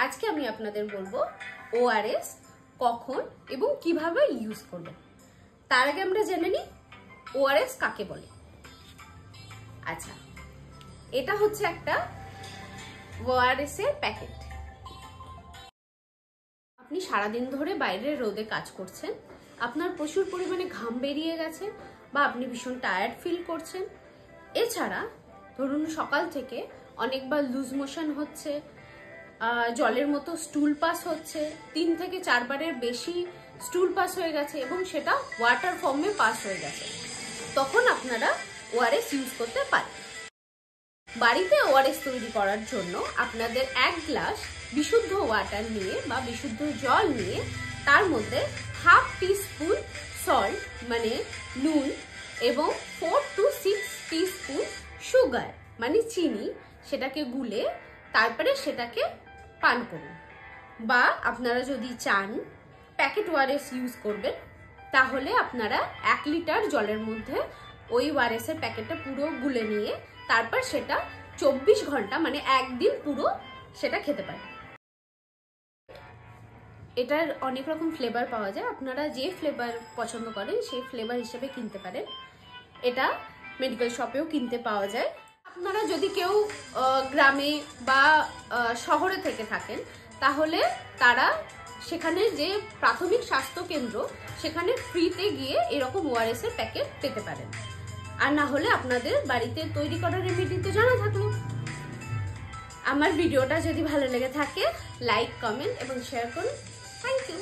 আজকে আমি আপনাদের বলবো ওআরএস কখন এবং কিভাবে ইউজ করবেন। তার আগে আমরা জেনে নিই ওআরএস কাকে বলে। আচ্ছা, এটা হচ্ছে একটা ওআরএস এর প্যাকেট। আপনি সারাদিন ধরে বাইরের রোদে কাজ করছেন, আপনার প্রচুর পরিমাণে ঘাম বেরিয়ে গেছে বা আপনি ভীষণ টায়ার্ড ফিল করছেন। এছাড়া ধরুন সকাল থেকে অনেকবার লুজ মোশন হচ্ছে, জলের মতো স্টুল পাস হচ্ছে, 3 থেকে 4 বারের বেশি স্টুল পাস হয়ে গেছে এবং সেটা ওয়াটার ফর্মে পাস হয়ে গেছে, তখন আপনারা ওআরএস ইউজ করতে পারেন। বাড়িতে ওআরএস তৈরি করার জন্য আপনাদের 1 গ্লাস বিশুদ্ধ ওয়াটার নিয়ে বা বিশুদ্ধ জল নিয়ে তার মধ্যে হাফ টিস্পুন সল্ট মানে নুন এবং 4 to 6 টিস্পুন সুগার মানে চিনি, সেটাকে গুলে তারপরে সেটাকে পান করুন। বা আপনারা যদি চান প্যাকেট ওআরএস ইউজ করবেন, তাহলে আপনারা 1 লিটার জলের মধ্যে ওই ওআরএস এর প্যাকেটটা পুরো গুলে নিয়ে তারপর সেটা 24 ঘন্টা মানে একদিন পুরো সেটা খেতে পারেন। এটার অনেক রকম ফ্লেভার পাওয়া যায়, আপনারা যে ফ্লেভার পছন্দ করেন সেই ফ্লেভার হিসেবে কিনতে পারেন। এটা মেডিকেল শপেও কিনতে পাওয়া যায়। আপনারা যদি কেউ গ্রামে বা শহরে থেকে থাকেন, তাহলে তারা সেখানে যে প্রাথমিক স্বাস্থ্য কেন্দ্র সেখানে ফ্রিতে গিয়ে এরকম ওআরএস এর প্যাকেট পেতে পারেন। আর না হলে আপনাদের বাড়িতে তৈরি করা রেমেডি তো জানা থাকলো। আমার ভিডিওটা যদি ভালো লেগে থাকে লাইক, কমেন্ট এবং শেয়ার করুন। Thank you.